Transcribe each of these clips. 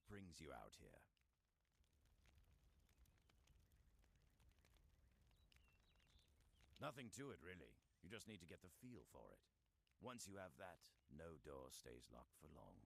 brings you out here? Nothing to it, really. You just need to get the feel for it. Once you have that, no door stays locked for long.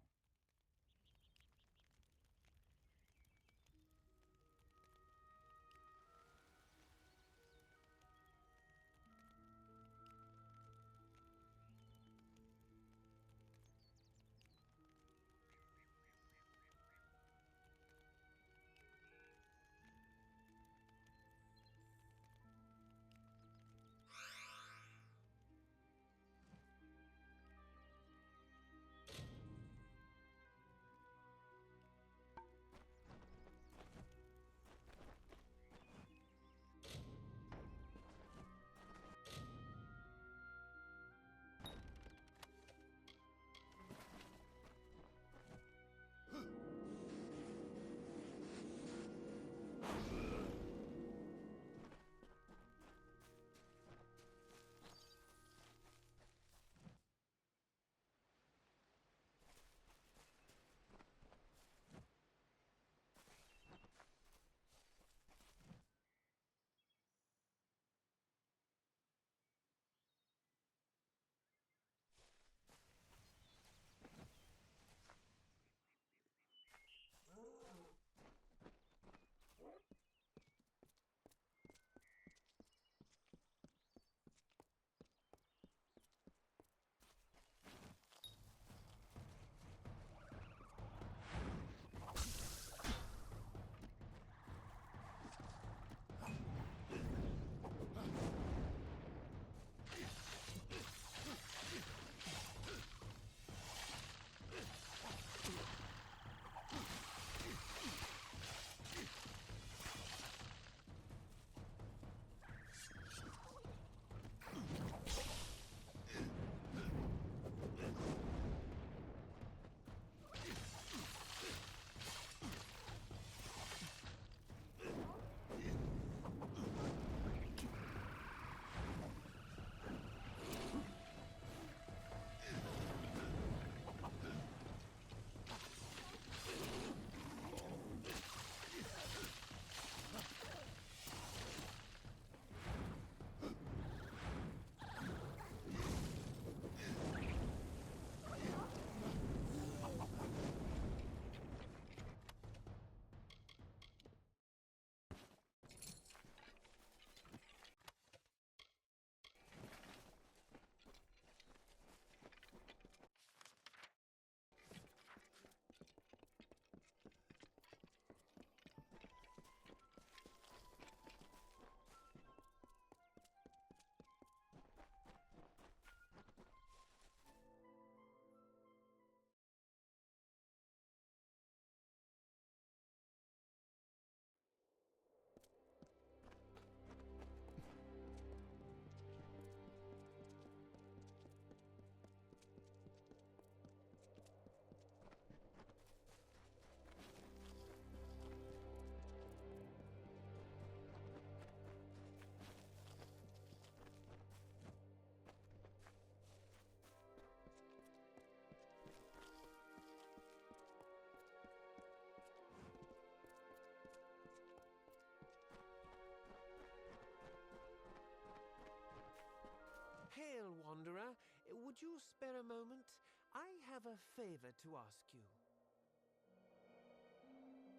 Hail, Wanderer. Would you spare a moment? I have a favor to ask you.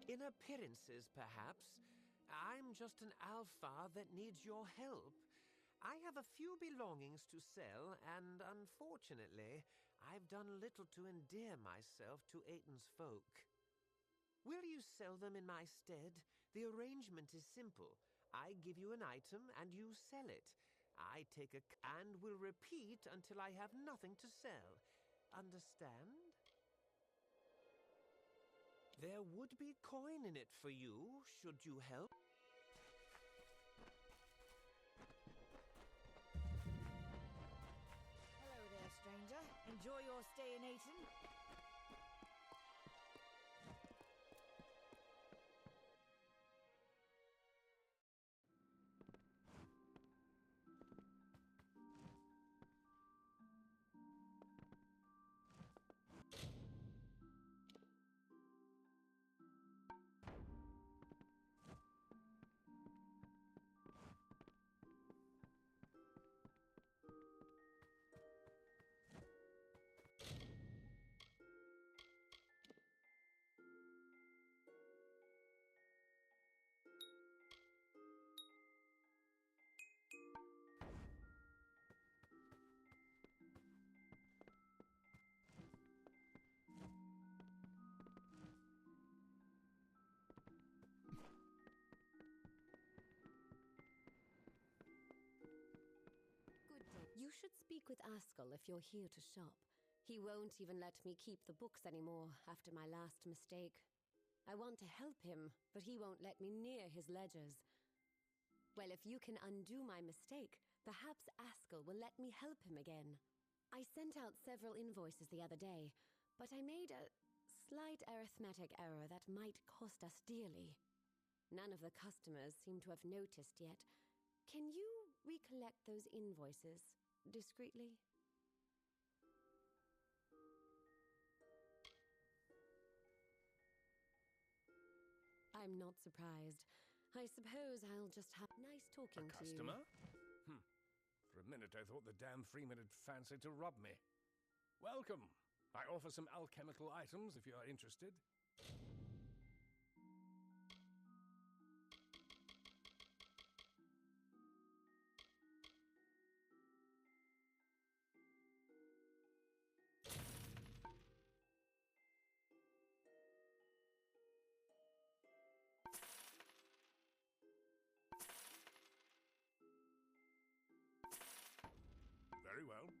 In appearances, perhaps. I'm just an alpha that needs your help. I have a few belongings to sell, and unfortunately, I've done little to endear myself to Aiton's folk. Will you sell them in my stead? The arrangement is simple. I give you an item, and you sell it. I take a and will repeat until I have nothing to sell. Understand? There would be coin in it for you, should you help. Hello there, stranger. Enjoy your stay in Aiton. You should speak with Askell if you're here to shop. He won't even let me keep the books anymore after my last mistake. I want to help him, but he won't let me near his ledgers. Well, if you can undo my mistake, perhaps Askell will let me help him again. I sent out several invoices the other day, but I made a slight arithmetic error that might cost us dearly. None of the customers seem to have noticed yet. Can you recollect those invoices discreetly? I'm not surprised. I suppose I'll just have nice talking A to you. customer? For a minute I thought the damn Freeman had fancied to rob me. Welcome. I offer some alchemical items if you are interested. Very well.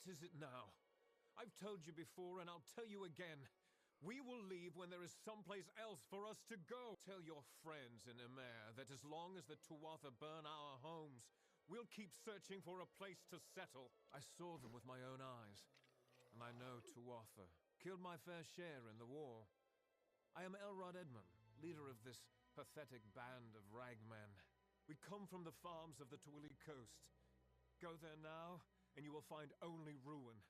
What is it now? I've told you before, and I'll tell you again. We will leave when there is someplace else for us to go. Tell your friends in Emer that as long as the Tuatha burn our homes, we'll keep searching for a place to settle. I saw them with my own eyes, and I know Tuatha killed my fair share in the war. I am Elrod Edmund, leader of this pathetic band of ragmen. We come from the farms of the Twilly coast. Go there now, and you will find only ruin.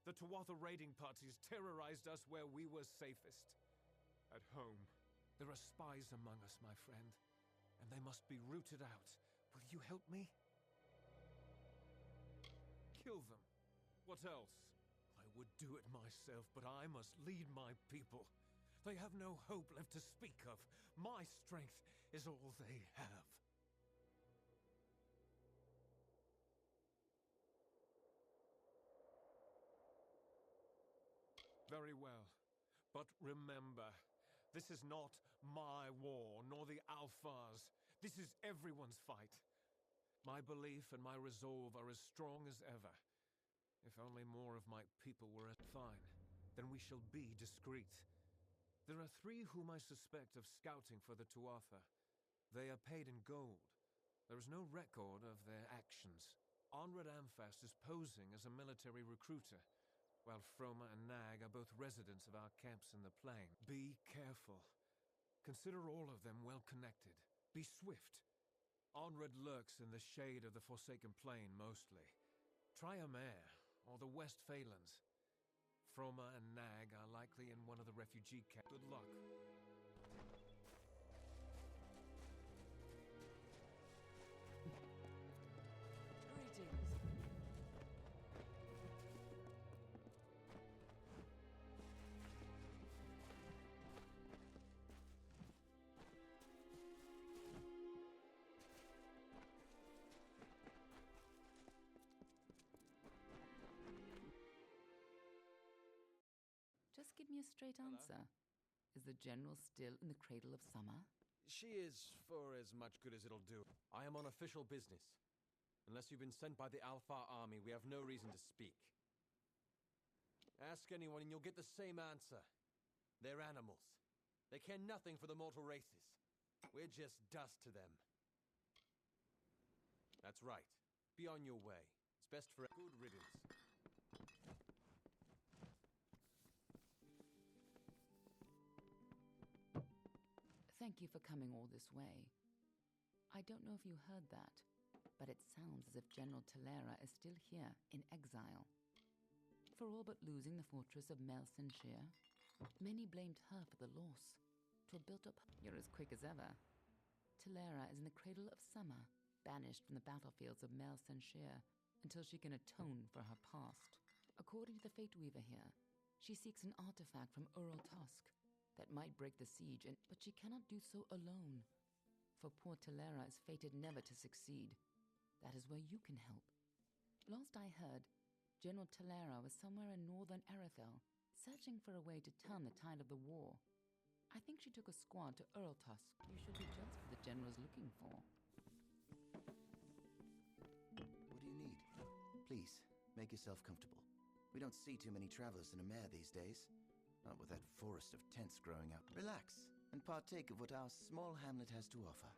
The Tuatha raiding parties terrorized us where we were safest. At home, there are spies among us, my friend, and they must be rooted out. Will you help me? Kill them. What else? I would do it myself, but I must lead my people. They have no hope left to speak of. My strength is all they have. Very well. But remember, this is not my war, nor the Alfar's. This is everyone's fight. My belief and my resolve are as strong as ever. If only more of my people were fine, then we shall be discreet. There are 3 whom I suspect of scouting for the Tuatha. They are paid in gold. There is no record of their actions. Onred Amfast is posing as a military recruiter, while Froma and Nag are both residents of our camps in the plain. Be careful. Consider all of them well connected. Be swift. Onred lurks in the shade of the Forsaken Plain mostly. Try Emer, or the West Phalanx. Froma and Nag are likely in one of the refugee camps. Good luck. Greetings. Just give me a straight answer. Is the general still in the cradle of summer? She is for as much good as it'll do. I am on official business. Unless you've been sent by the Alfar army, we have no reason to speak. Ask anyone and you'll get the same answer. They're animals. They care nothing for the mortal races. We're just dust to them. That's right. Be on your way. It's best for good riddance. Thank you for coming all this way. I don't know if you heard that, but it sounds as if General Talera is still here, in exile. For all but losing the fortress of Mel Senshir, many blamed her for the loss. To have built up... You're as quick as ever. Talera is in the cradle of summer, banished from the battlefields of Mel Senshir until she can atone for her past. According to the Fate Weaver here, she seeks an artifact from Ural Tusk that might break the siege, but she cannot do so alone. For poor Talera is fated never to succeed. That is where you can help. Last I heard, General Talera was somewhere in northern Erythel, searching for a way to turn the tide of the war. I think she took a squad to Ural Tusk. You should be just what the general's looking for. What do you need? Please, make yourself comfortable. We don't see too many travelers in Emer these days. Not with that forest of tents growing up. Relax, and partake of what our small hamlet has to offer.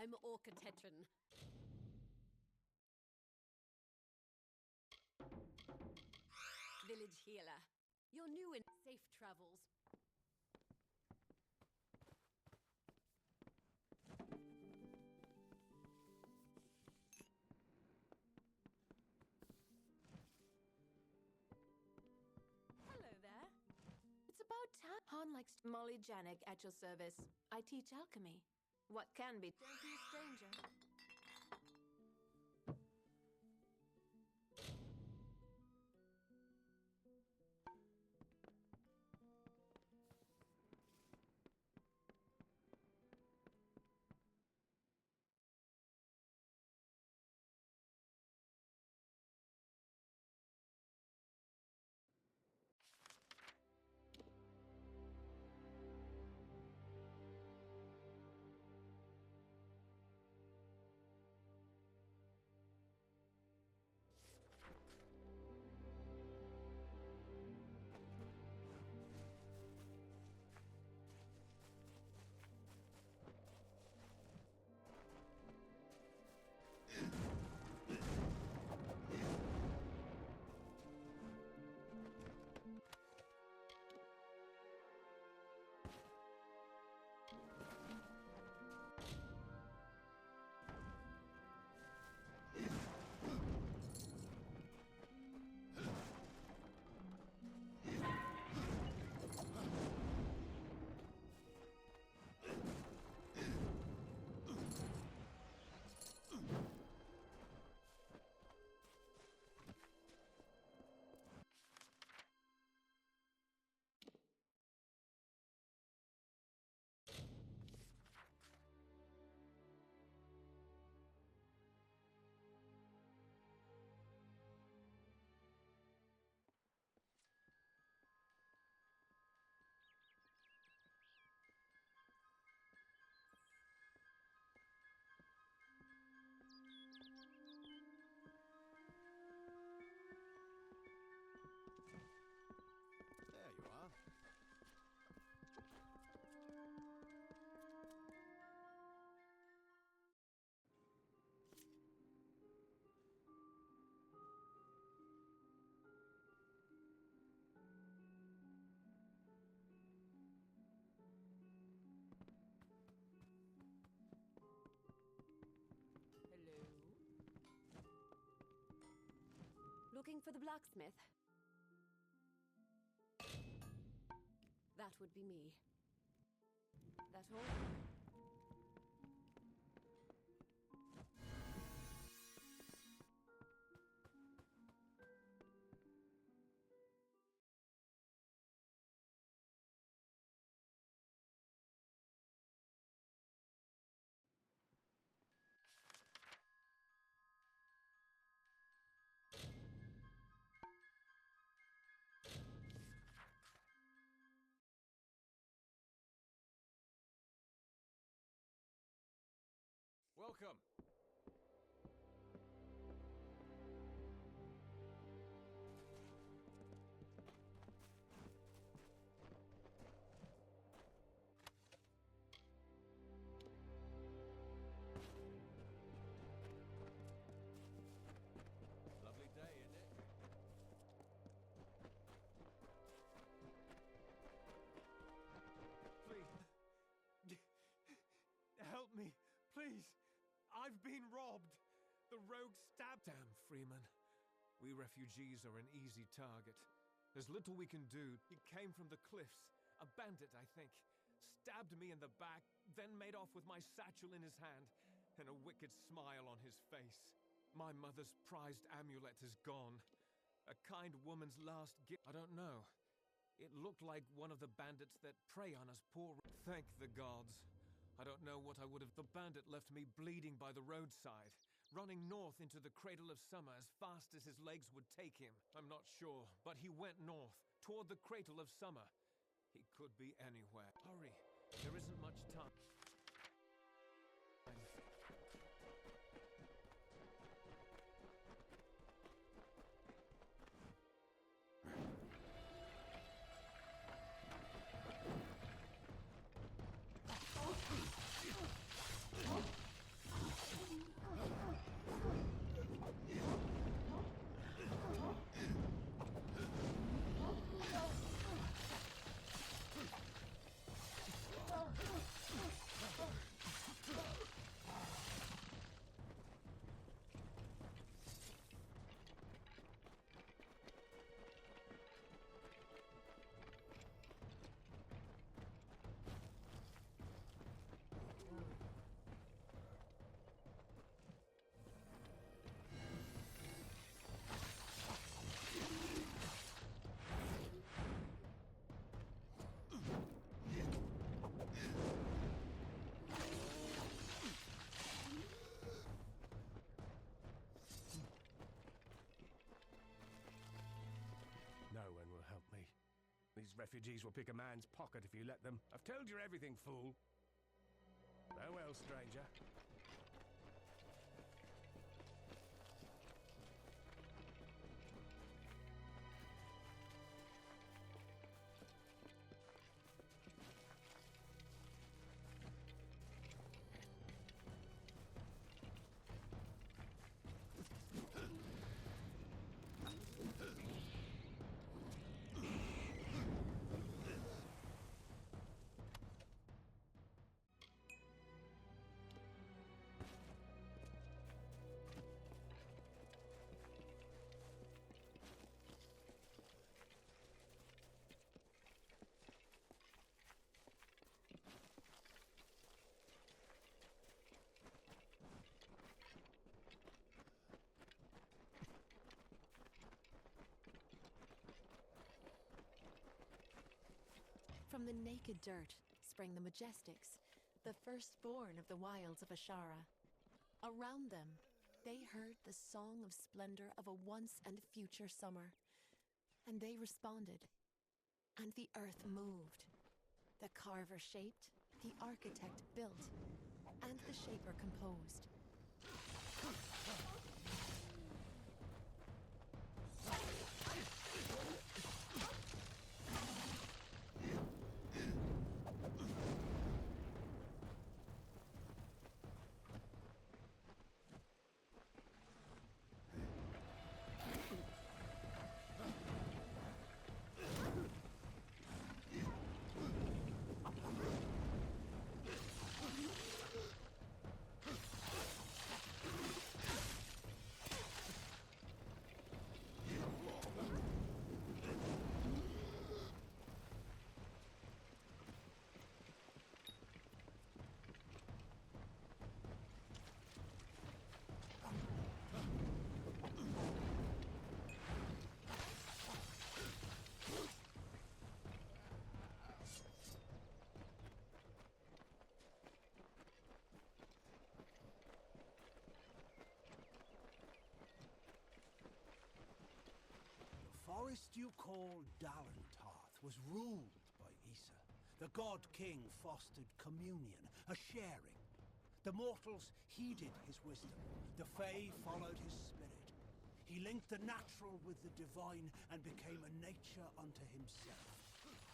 I'm Orca Tetran. Village healer. You're new in safe travels. Hello there. It's about time. Han likes Molly Janik at your service. I teach alchemy. What can be? Don't be a stranger. There you are. Hello. Looking for the blacksmith? That would be me. That all? Welcome. Lovely day, isn't it? Please. Help me, please. I've been robbed. The rogue stabbed. Damn, Freeman. We refugees are an easy target. There's little we can do. He came from the cliffs. A bandit, I think. Stabbed me in the back, then made off with my satchel in his hand and a wicked smile on his face. My mother's prized amulet is gone. A kind woman's last gift. I don't know. It looked like one of the bandits that prey on us poor. Thank the gods. I don't know what I would have. The bandit left me bleeding by the roadside, running north into the Cradle of Summer as fast as his legs would take him. I'm not sure, but he went north, toward the Cradle of Summer. He could be anywhere. Hurry, there isn't much time. These refugees will pick a man's pocket if you let them. I've told you everything, fool. Farewell, stranger. From the naked dirt sprang the Majestics, the firstborn of the wilds of Ashara. Around them, they heard the song of splendor of a once and future summer. And they responded. And the earth moved. The carver shaped, the architect built, and the shaper composed. The forest you call Dalentarth was ruled by Issa. The god-king fostered communion, a sharing. The mortals heeded his wisdom. The Fae followed his spirit. He linked the natural with the divine and became a nature unto himself.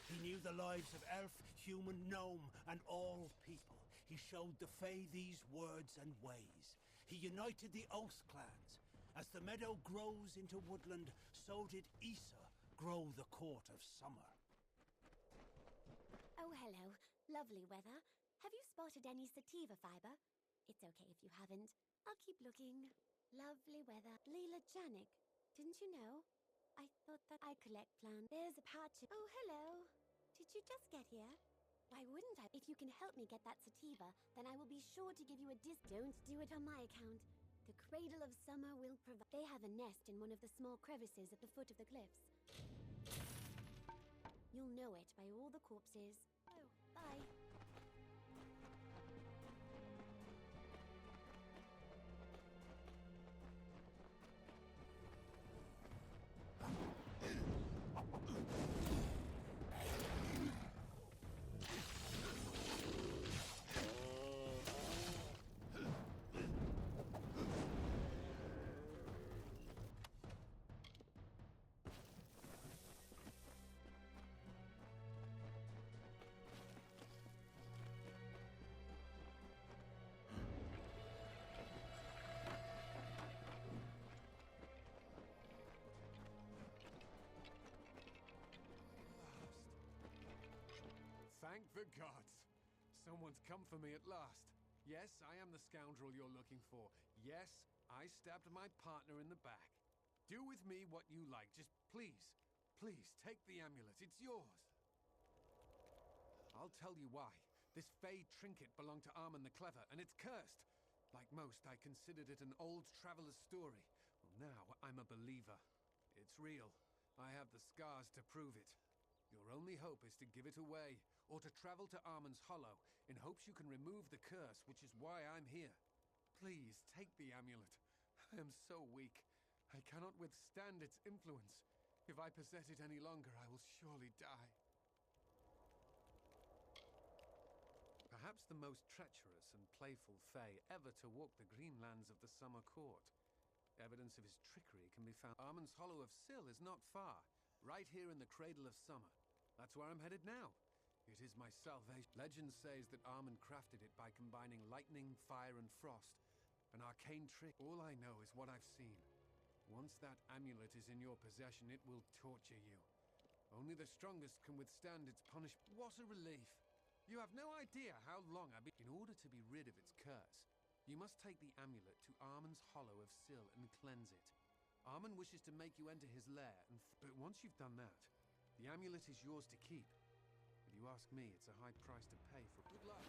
He knew the lives of elf, human, gnome, and all people. He showed the Fae these words and ways. He united the Oath clans. As the meadow grows into woodland, so did Issa grow the court of summer. Oh, hello. Lovely weather. Have you spotted any sativa fiber? It's okay if you haven't. I'll keep looking. Lovely weather. Leela Janik. Didn't you know? I thought that I collect plants. There's a patch. Oh, hello. Did you just get here? Why wouldn't I? If you can help me get that sativa, then I will be sure to give you a Don't do it on my account. The Cradle of Summer will provide. They have a nest in one of the small crevices at the foot of the cliffs. You'll know it by all the corpses. Oh, bye. Thank the gods! Someone's come for me at last. Yes, I am the scoundrel you're looking for. Yes, I stabbed my partner in the back. Do with me what you like. Just please, please, take the amulet. It's yours. I'll tell you why. This Fey trinket belonged to Armand the Clever, and it's cursed. Like most, I considered it an old traveler's story. Well, now I'm a believer. It's real. I have the scars to prove it. Your only hope is to give it away, or to travel to Armand's Hollow, in hopes you can remove the curse, which is why I'm here. Please, take the amulet. I am so weak. I cannot withstand its influence. If I possess it any longer, I will surely die. Perhaps the most treacherous and playful Fae ever to walk the green lands of the Summer Court. Evidence of his trickery can be found. Armand's Hollow of Syl is not far, right here in the Cradle of Summer. That's where I'm headed now. It is my salvation. Legend says that Armand crafted it by combining lightning, fire, and frost. An arcane trick. All I know is what I've seen. Once that amulet is in your possession, it will torture you. Only the strongest can withstand its punishment. What a relief! You have no idea how long I've been. In order to be rid of its curse, you must take the amulet to Armand's Hollow of Syl and cleanse it. Armand wishes to make you enter his lair, but once you've done that, the amulet is yours to keep. If you ask me, it's a high price to pay for. Good luck!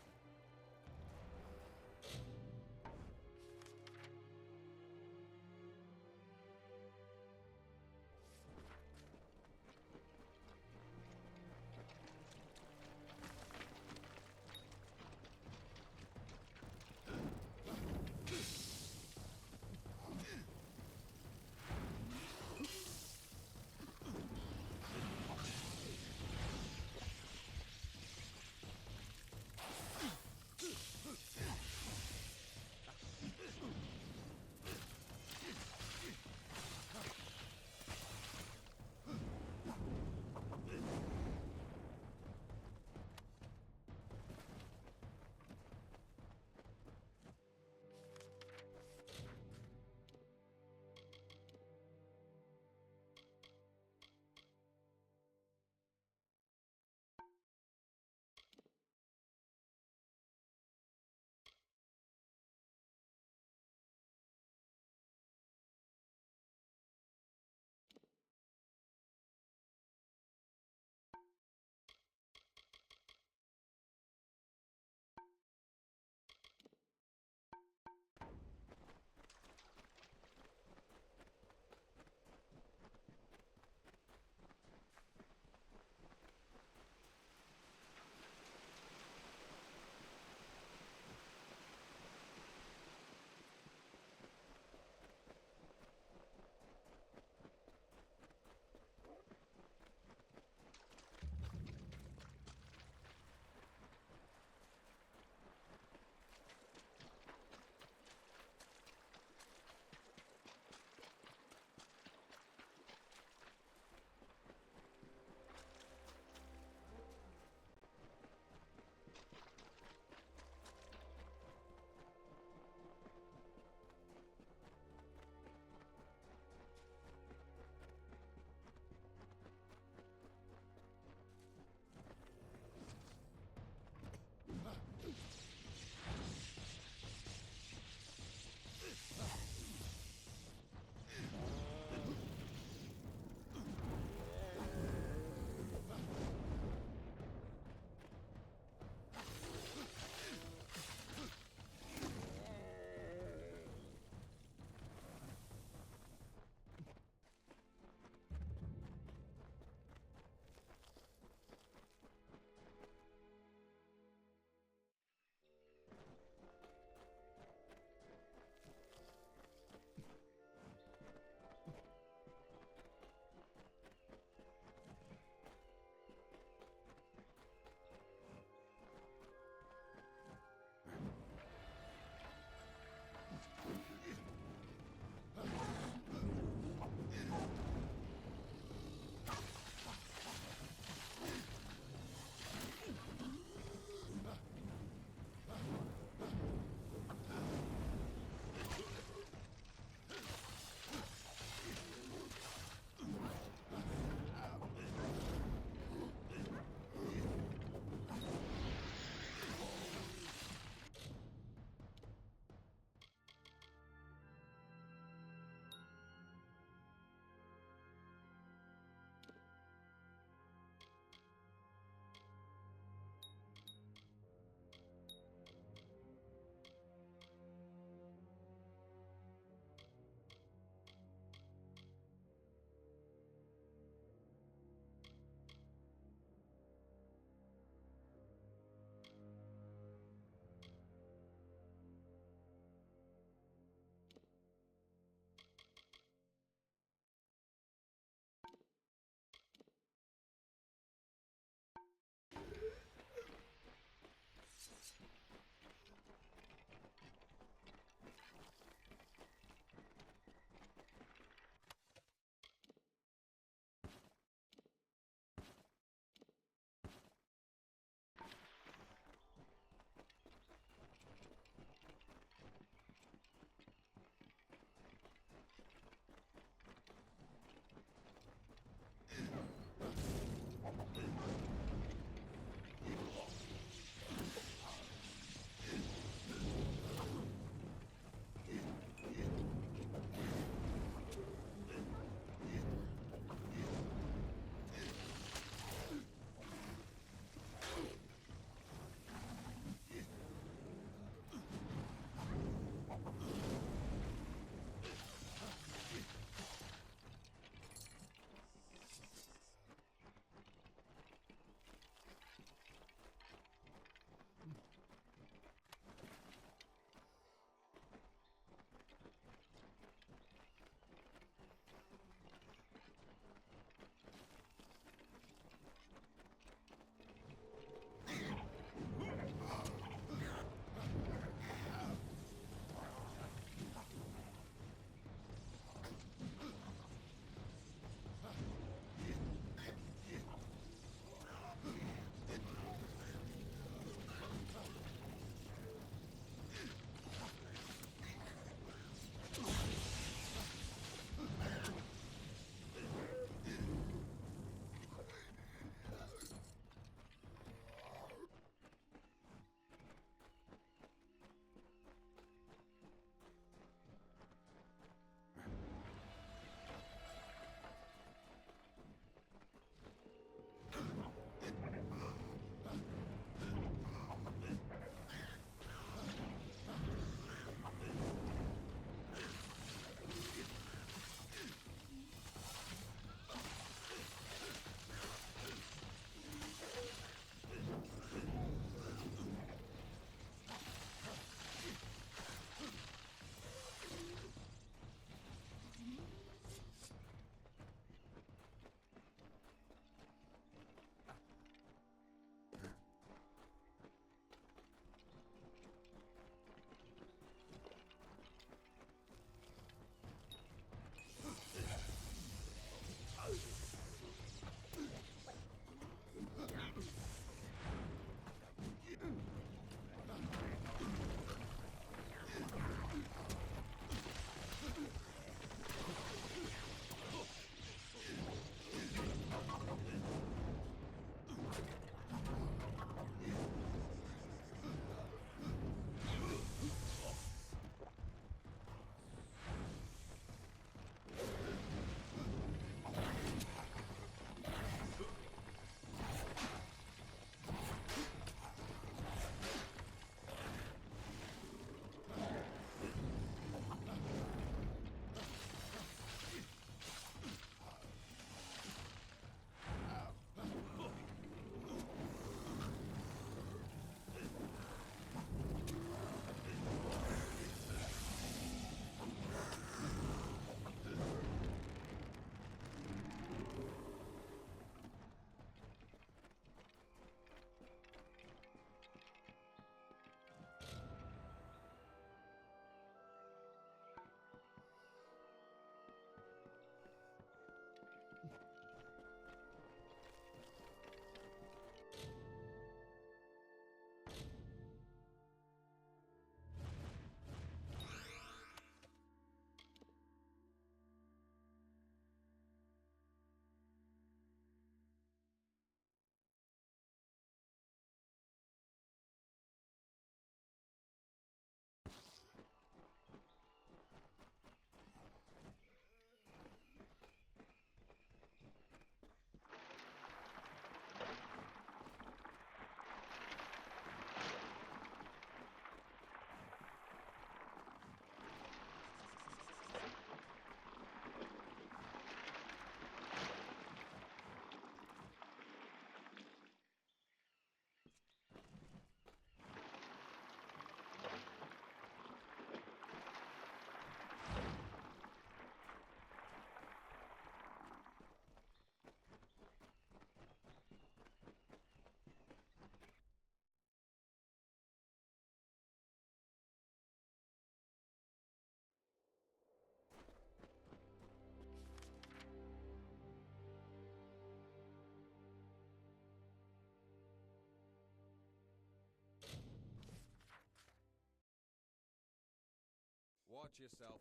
Watch yourself.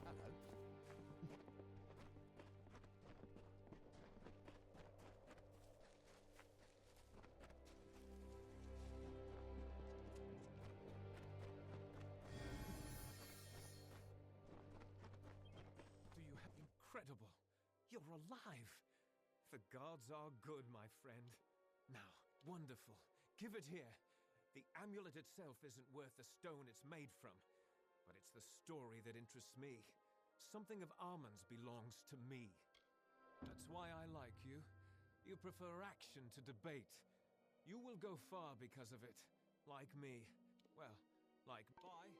Hello. Do you have... Incredible! You're alive! The gods are good, my friend. Now, wonderful. Give it here. The amulet itself isn't worth the stone it's made from, but it's the story that interests me. Something of Armand's belongs to me. That's why I like you. You prefer action to debate. You will go far because of it. Like me. Well, like... Bye.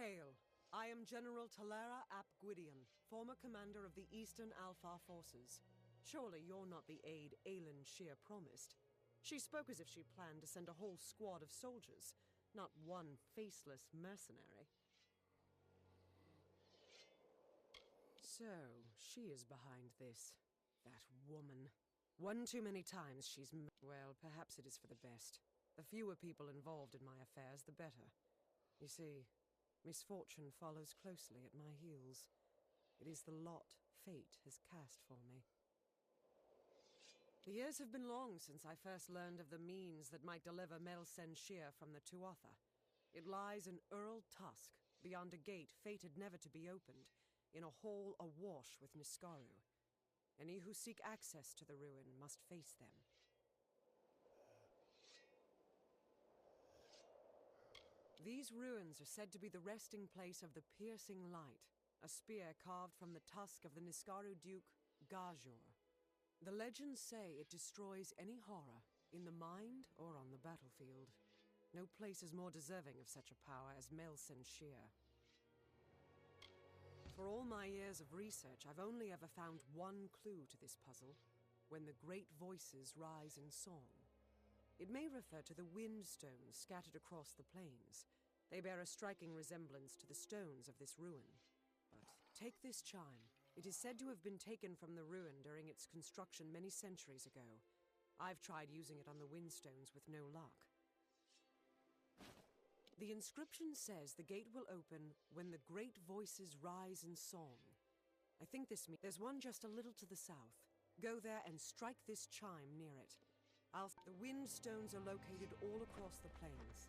Hail! I am General Talara ap Gwydion, former commander of the Eastern Alfar forces. Surely you're not the aide Aelin Shear promised. She spoke as if she planned to send a whole squad of soldiers, not one faceless mercenary. So, she is behind this. That woman. One too many times she's well, perhaps it is for the best. The fewer people involved in my affairs, the better. You see, misfortune follows closely at my heels. It is the lot fate has cast for me. The years have been long since I first learned of the means that might deliver Melsen Shear from the Tuatha. It lies in Earl Tusk, beyond a gate fated never to be opened, in a hall awash with Niskaru. Any who seek access to the ruin must face them. These ruins are said to be the resting place of the Piercing Light, a spear carved from the tusk of the Niskaru Duke, Gajor. The legends say it destroys any horror, in the mind or on the battlefield. No place is more deserving of such a power as Melsen Shear. For all my years of research, I've only ever found one clue to this puzzle: when the great voices rise in song. It may refer to the wind stones scattered across the plains. They bear a striking resemblance to the stones of this ruin. But take this chime. It is said to have been taken from the ruin during its construction many centuries ago. I've tried using it on the windstones with no luck. The inscription says the gate will open when the great voices rise in song. I think this means there's one just a little to the south. Go there and strike this chime near it. The wind stones are located all across the plains.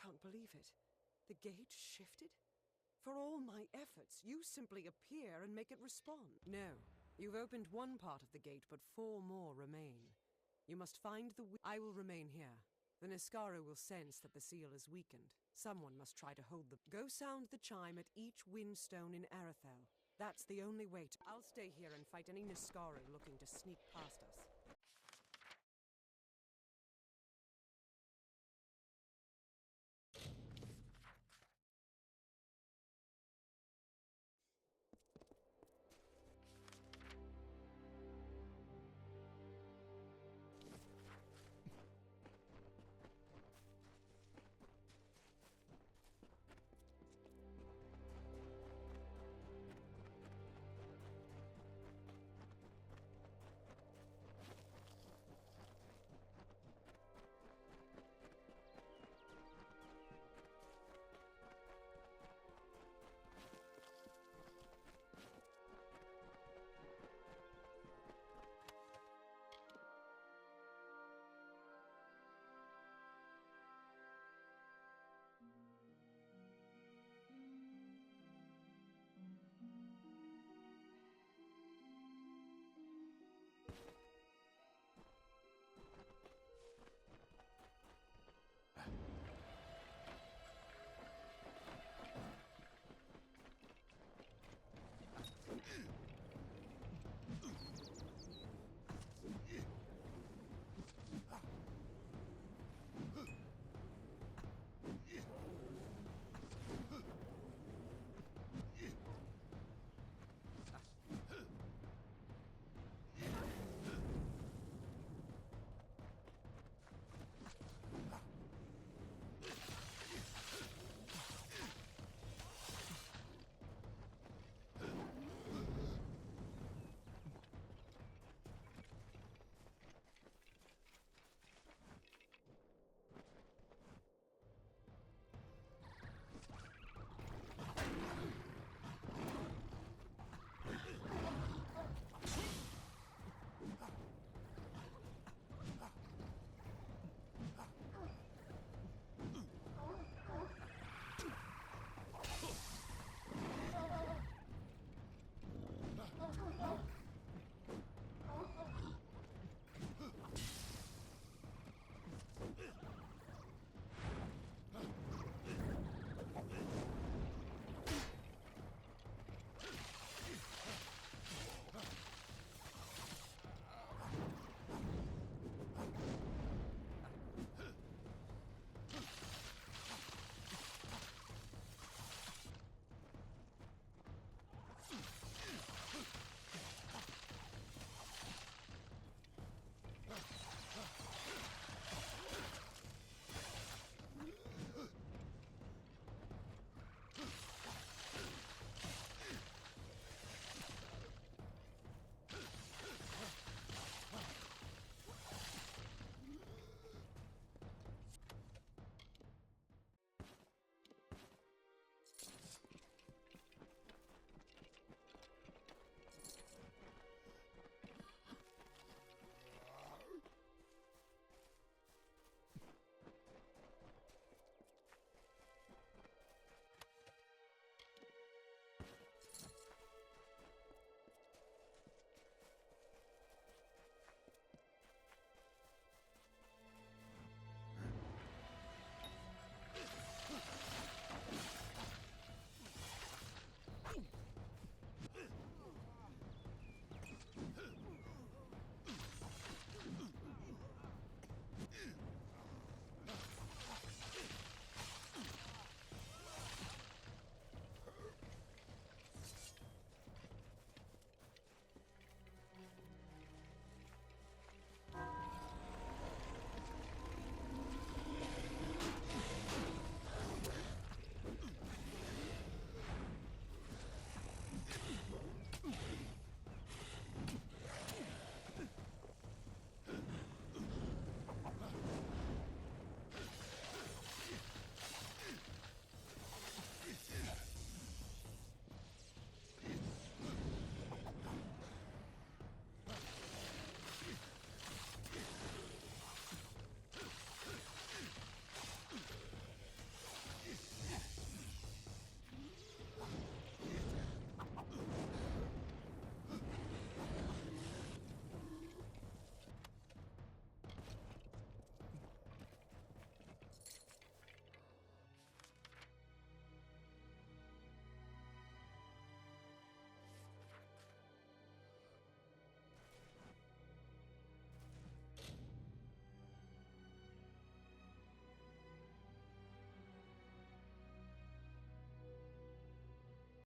can't believe it. The gate shifted? For all my efforts, you simply appear and make it respond. No. You've opened one part of the gate, but 4 more remain. You must find the... I will remain here. The Niskara will sense that the seal is weakened. Someone must try to hold the... Go sound the chime at each windstone in Arethel. That's the only way to... I'll stay here and fight any Niskara looking to sneak past us.